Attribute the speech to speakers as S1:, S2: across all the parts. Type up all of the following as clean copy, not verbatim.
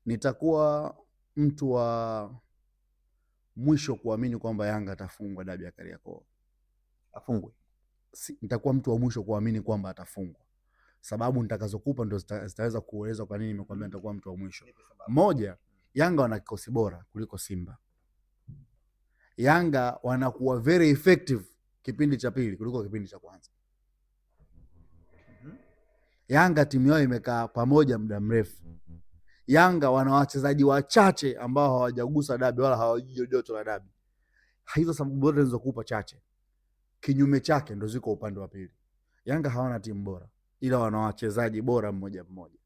S1: Nitakuwa mtu wa mwisho kuamini kwamba Yanga atafungwa dabi ya Kariakoo.
S2: Afungwe.
S1: Nitakuwa mtu wa mwisho kuamini kwamba atafungwa. Sababu nitakazokupa ndio zitaweza kueleza kwa nini nimekwambia nitakuwa mtu wa mwisho. Moja, Yanga wana kikosi bora kuliko Simba. Yanga wanakuwa very effective kipindi cha pili kuliko kipindi cha kwanza. Yanga timu yao imekaa pamoja muda mrefu. Yanga wana wachezaji wachache ambao hawajagusa dabi wala hawajui joto la dabi. Hizo sababu bora zilizokupa chache. Kinyume chake ndo ziko upande wa pili. Yanga hawana timu bora, ila wana wachezaji bora mmoja mmoja.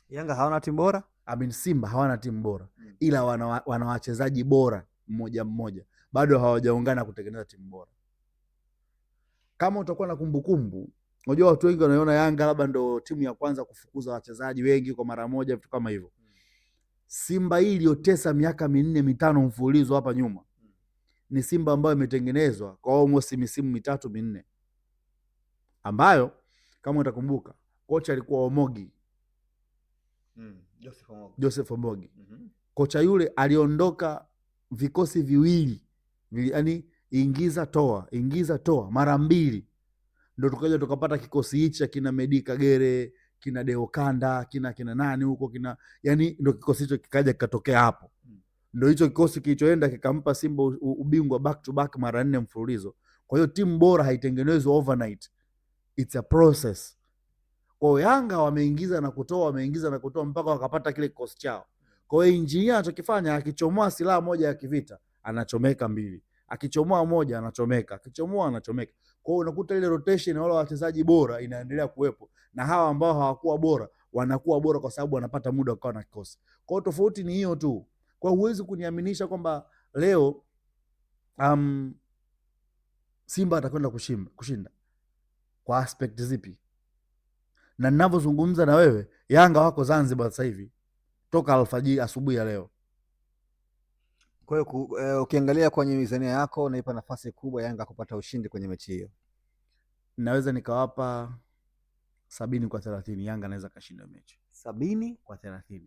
S2: Yanga hawana timu bora?
S1: Simba hawana timu bora, ila wana wachezaji bora mmoja mmoja. Bado hawajaungana kutengeneza timu bora. Kama utakuwa na kumbukumbu, unajua watu wengi wanaona Yanga labda ndo timu ya kwanza kufukuza wachezaji wengi kwa mara moja, vitu kama hivyo. Simba hii iliyotesa miaka 4 5 mfululizo hapa nyuma ni Simba ambayo imetengenezwa kwa almost misimu 3 4, ambayo kama utakumbuka kocha alikuwa Omogi. Joseph Omogi. Kocha yule aliondoka vikosi viwili, yani ingiza toa mara mbili, ndio tukaja tukapata kikosi hichi kina Medi Kagere, kina Deo Kanda, kina nani huko, yani ndio kikosi hicho kikaja kikatokea hapo. Ndio hicho kikosi kilichoenda kikampa Simba ubingwa back to back mara 4 mfululizo. Kwa hiyo timu bora haitengenezwi overnight, it's a process. Kwa hiyo Yanga wameingiza na kutoa mpaka wakapata kile kikosi chao. Kwa hiyo injinia anachokifanya, akichomoa silaha moja ya kivita anachomeka mbili, akichomoa moja anachomeka, akichomoa anachomeka. Kwa hiyo unakuta ile rotation ya wale wachezaji bora inaendelea kuwepo, na hawa ambao hawakuwa bora wanakuwa bora kwa sababu wanapata muda wa kuwa na kikosi. Kwa hiyo tofauti ni hiyo tu. Kwa hiyo huwezi kuniaminisha kwamba leo Simba atakwenda kushinda. Kwa aspect zipi? Na ninavyozungumza na wewe, Yanga wako Zanzibar sasa hivi toka alfajiri asubuhi ya leo.
S2: Kwa hiyo ukiangalia kwenye mizania yako unaipa nafasi kubwa Yanga kupata ushindi kwenye mechi hiyo.
S1: Naweza nikawapa 70-30 Yanga anaweza kashinda mechi.
S2: 70-30.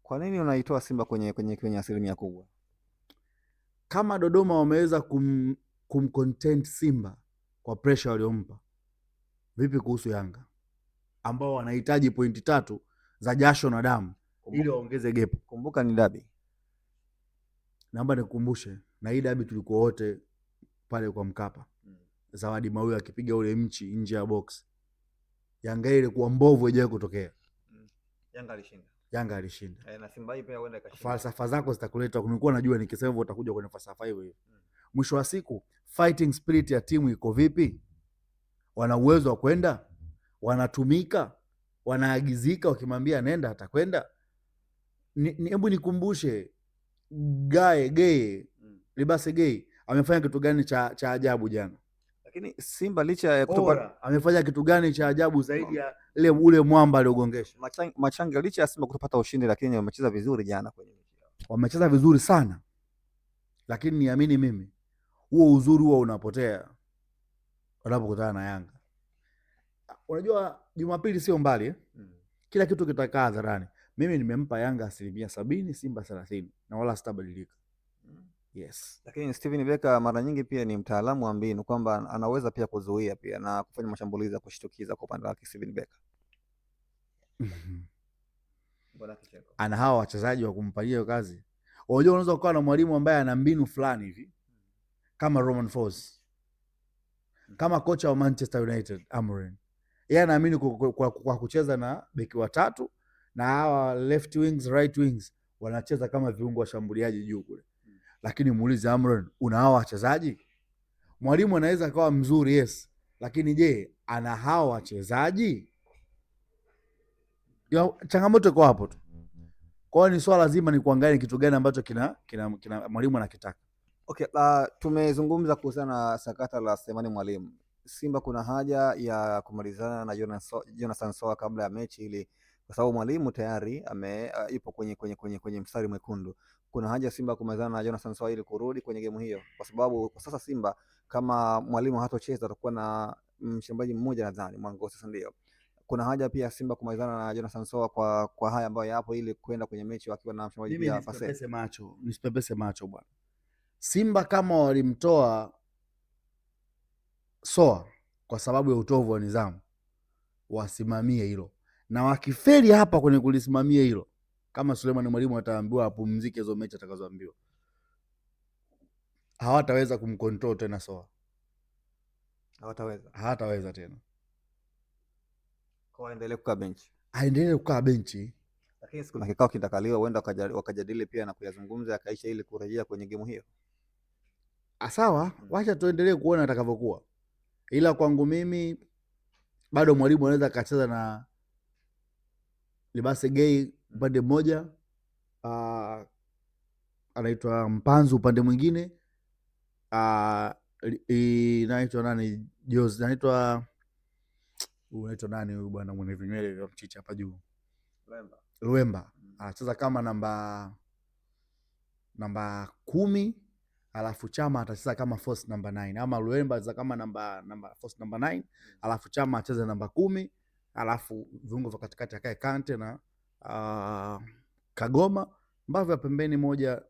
S2: Kwa nini unaitoa Simba kwenye asilimia kubwa?
S1: Kama Dodoma wameweza kumcontent Simba kwa pressure waliompa, vipi kuhusu Yanga ambao wanahitaji pointi 3 za jasho na damu ili waongeze gap?
S2: Kumbuka ni dabi.
S1: Naomba nikukumbushe, na hii dabi tulikuwa wote pale kwa Mkapa. Zawadi Mawe akipiga ule mchi nje ya box. Yanga ile kuwa mbovu haijawahi kutokea. Yanga alishinda.
S2: Na Simba hii pia huenda kashinda.
S1: Falsafa zako zitakuleta, nilikuwa najua nikisema hivyo utakuja kwenye falsafa hiyo. Mwisho wa siku fighting spirit ya timu iko vipi? Wana uwezo wa kwenda? Wanatumika? Wanaagizika wakimwambia nenda atakwenda? Hebu nikumbushe Libase Gay amefanya kitu gani cha ajabu jana?
S2: Lakini Simba licha ya kutopa
S1: amefanya kitu gani cha ajabu zaidi ya ule mwamba aliogongesha?
S2: Machanga licha ya Simba kutopata ushindi, lakini wamecheza vizuri jana kwenye mechi yao.
S1: Wamecheza vizuri sana. Lakini niamini mimi, huo uzuri huo unapotea wanapokutana na Yanga. Unajua Jumapili sio mbali Kila kitu kitakaa hadharani. Mimi nimempa Yanga 70%, Simba 30%, na wala sitabadilika. Yes.
S2: Lakini Steven Beka mara nyingi pia ni mtaalamu wa mbinu, kwamba anaweza pia kuzuia pia na kufanya mashambulizi ya kushtukiza kwa upande wake Steven Beka.
S1: Ana hawa wachezaji wa kumpalia hiyo kazi. Unajua unaweza kuwa na mwalimu ambaye ana mbinu fulani hivi kama Romain Folz, kama kocha wa Manchester United Amorim. Yeye anaamini kwa kucheza na beki watatu na hawa left wings, right wings wanacheza kama viungo washambuliaji juu kule. Lakini muulize Amorim, una hawa wachezaji? Mwalimu anaweza kawa mzuri, yes, lakini je, ana hawa wachezaji? Changamoto iko hapo tu. Kwa hiyo ni swala zima ni kuangalia kitu gani ambacho kina mwalimu anakitaka.
S2: Okay, tumezungumza kuhusiana na sakata la Selemani Mwalimu. Simba kuna haja ya kumalizana na Jonathan Soa kabla ya mechi ili, kwa sababu Mwalimu tayari ipo kwenye mstari mwekundu. Kuna haja Simba kumalizana na Jonathan Soa ili kurudi kwenye game hiyo, kwa sababu kwa sasa Simba kama Mwalimu hatocheza atakuwa na mshambaji mmoja nadhani Mwangosi, ndio. kuna haja pia Simba kumalizana na Jonathan Soa kwa haya ambayo yapo, ili kwenda kwenye mechi wakiwa na mshambuliaji pia Pacey.
S1: Nisipepese macho bwana. Simba kama walimtoa Soa kwa sababu ya utovu wa nidhamu, wasimamie hilo, na wakifeli hapa kwenye kulisimamia hilo, kama Suleiman Mwalimu ataambiwa apumzike hizo mechi atakazoambiwa, hawataweza kumcontrol tena Soa, hawataweza tena.
S2: Kwa aendelee kukaa benchi,
S1: aendelee kukaa benchi,
S2: lakini siku na kikao kitakaliwa, huenda wakajadili pia na kuyazungumza yakaisha, ili kurejea kwenye game hiyo.
S1: Sawa, wacha tuendelee kuona atakavyokuwa, ila kwangu mimi bado Mwalimu anaweza akacheza na Libase Gay upande mmoja, anaitwa Mpanzu upande mwingine, inaitwa nani Jose, unaitwa nani huyu bwana mwenye vinywele vya mchicha hapa juu, Luemba anacheza kama namba 10, alafu Chama atacheza kama force number 9, ama Luemba atacheza kama namba force number 9, alafu Chama acheze namba 10, alafu viungo vya katikati akae Kante na Kagoma, mbavu ya pembeni moja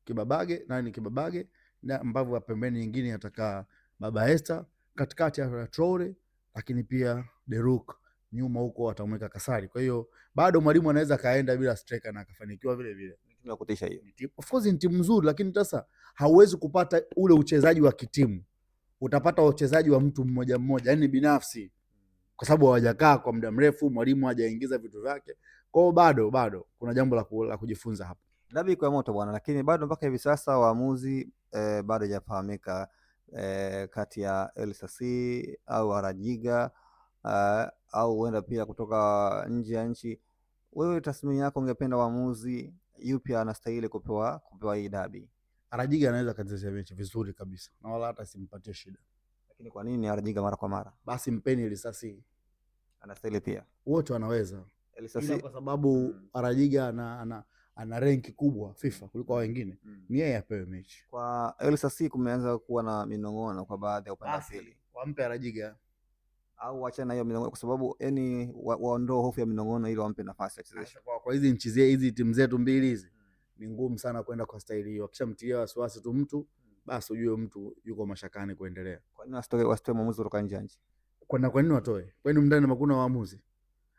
S1: Kibabage na mbavu ya pembeni nyingine atakaa Baba Esther, katikati ya Traore, lakini pia Deruk nyuma huko atamweka Kasari. Kwa hiyo bado Mwalimu anaweza kaenda bila striker na akafanikiwa vile vile.
S2: Timu ya kutisha hiyo.
S1: Of course ni timu nzuri, lakini sasa hauwezi kupata ule uchezaji wa kitimu. Utapata uchezaji wa mtu mmoja mmoja, yani binafsi, kwa sababu hawajakaa kwa muda mrefu, Mwalimu hajaingiza vitu vyake. Kwa hiyo bado kuna jambo la kujifunza hapa.
S2: Dabi kwa moto bwana, lakini bado mpaka hivi sasa waamuzi bado hajafahamika kati ya Elsasi au Arajiga au huenda pia kutoka nje ya nchi. Wewe tathmini yako, ungependa waamuzi yupi anastahili kupewa hii dabi?
S1: Arajiga anaweza kacheza mechi vizuri kabisa na wala hata simpatie shida.
S2: Lakini kwa nini Arajiga mara kwa mara?
S1: Basi mpeni Elsasi.
S2: Anastahili pia.
S1: Wote wanaweza. Elsasi kwa sababu Arajiga ana renki kubwa FIFA kuliko wengine. Ni yeye apewe mechi.
S2: Kwa Elsasi kumeanza kuwa na minong'ono kwa baadhi ya upande wa pili.
S1: Wampe Arajiga
S2: au wachana hiyo minong'ono, kwa sababu yani waondoe hofu ya minong'ono ili wampe nafasi achezeshe.
S1: Kwa hizi timu zetu mbili hizi ni ngumu sana kwenda kwa staili hiyo. Akishamtia wasiwasi tu mtu, basi ujue mtu yuko mashakani kuendelea.
S2: Kwa nini wasitoe maamuzi kutoka nje ya nchi?
S1: Kwa nini watoe? Kwani mndani hakuna waamuzi?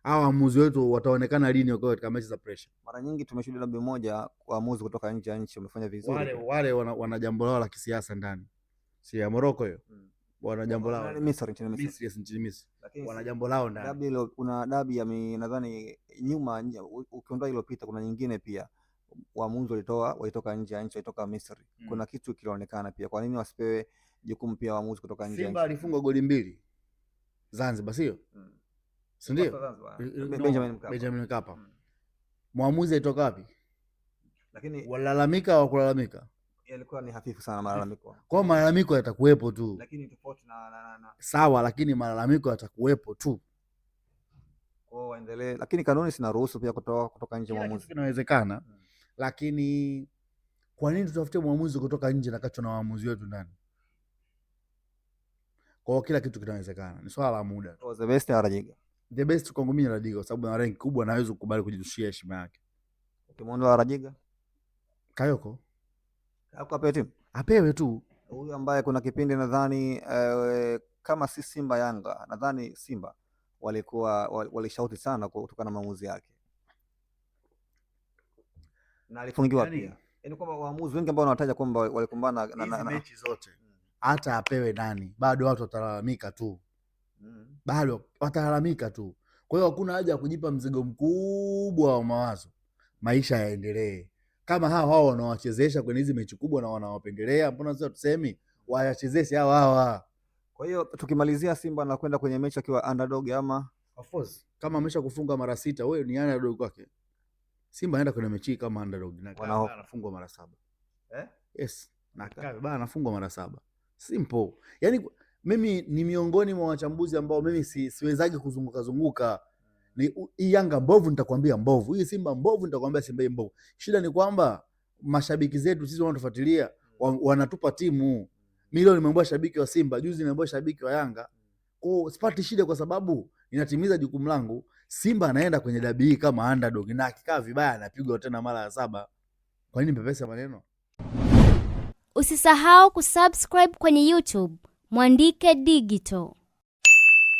S1: Hao waamuzi wetu wataonekana lini wako katika mechi za pressure?
S2: Mara nyingi tumeshuhudia dabi moja waamuzi kutoka nje ya nchi wamefanya vizuri.
S1: Wale wana jambo lao la kisiasa ndani. Si ya Morocco hiyo. Wana jambo lao.
S2: Nchini
S1: Misri. Wana jambo lao ndani.
S2: Dabi ile, kuna dabi ya nadhani nyuma, ukiondoa iliyopita kuna nyingine pia waamuzi walitoka nje ya nchi, walitoka Misri. Kuna kitu kilionekana pia. Kwa nini wasipewe jukumu pia waamuzi kutoka nje ya nchi?
S1: Simba alifunga goli 2 Zanzibar, sio? Si ndio? Benjamin Mkapa. Mwamuzi alitoka wapi?
S2: Lakini
S1: walalamika au kulalamika?
S2: Yalikuwa ni hafifu sana malalamiko.
S1: Kwa malalamiko yatakuwepo tu.
S2: Lakini tofauti na
S1: sawa, lakini malalamiko yatakuwepo tu.
S2: Kwa waendelee, lakini kanuni zinaruhusu pia kutoka nje mwamuzi.
S1: Inawezekana. Lakini kwa nini tutafute mwamuzi kutoka nje na kacho na waamuzi wetu ndani? Kwa kila kitu kinawezekana. Ni swala la muda.
S2: The best Arajiga.
S1: The best kwangu mimi Arajiga kwa sababu ana rank kubwa na hawezi kukubali kujitushia heshima yake.
S2: Ukimwondoa Arajiga,
S1: Kayoko
S2: apewe timu.
S1: Apewe tu.
S2: Huyu ambaye kuna kipindi nadhani kama si Simba Yanga, nadhani Simba walishauti sana kutokana na maamuzi yake. Na alifungiwa pia. Yaani kwamba waamuzi wengi ambao wanataja kwamba walikumbana
S1: na mechi zote. Hata apewe nani, bado watu watalalamika tu. Bado watalalamika tu. Kwa hiyo hakuna haja ya kujipa mzigo mkubwa wa mawazo. Maisha yaendelee. Kama hao wanawachezesha kwenye hizi mechi kubwa na wanawapendelea, mbona sio tusemi wayachezeshe hawa?
S2: Kwa hiyo tukimalizia, Simba anakwenda kwenye mechi akiwa underdog ama
S1: of course, kama amesha kufunga mara 6, wewe ni underdog kwake. Simba anaenda kwenye mechi kama underdog na anafungwa mara 7. Yes, na bana anafungwa mara 7. Simple. Yaani mimi ni miongoni mwa wachambuzi ambao mimi siwezaje kuzunguka. Hii Yanga mbovu nitakwambia mbovu, hii Simba mbovu nitakwambia Simba mbovu. Shida ni kwamba mashabiki zetu sisi wanatufuatilia wanatupa timu. Milioni nimeambia shabiki wa Simba, juzi nimeambia shabiki wa Yanga. Kwa sipati shida kwa sababu inatimiza jukumu langu. Simba anaenda kwenye dabi hii kama underdog na akikaa vibaya anapigwa tena mara ya 7. Kwa nini mpepesa maneno?
S3: Usisahau kusubscribe kwenye YouTube Mwandike Digital.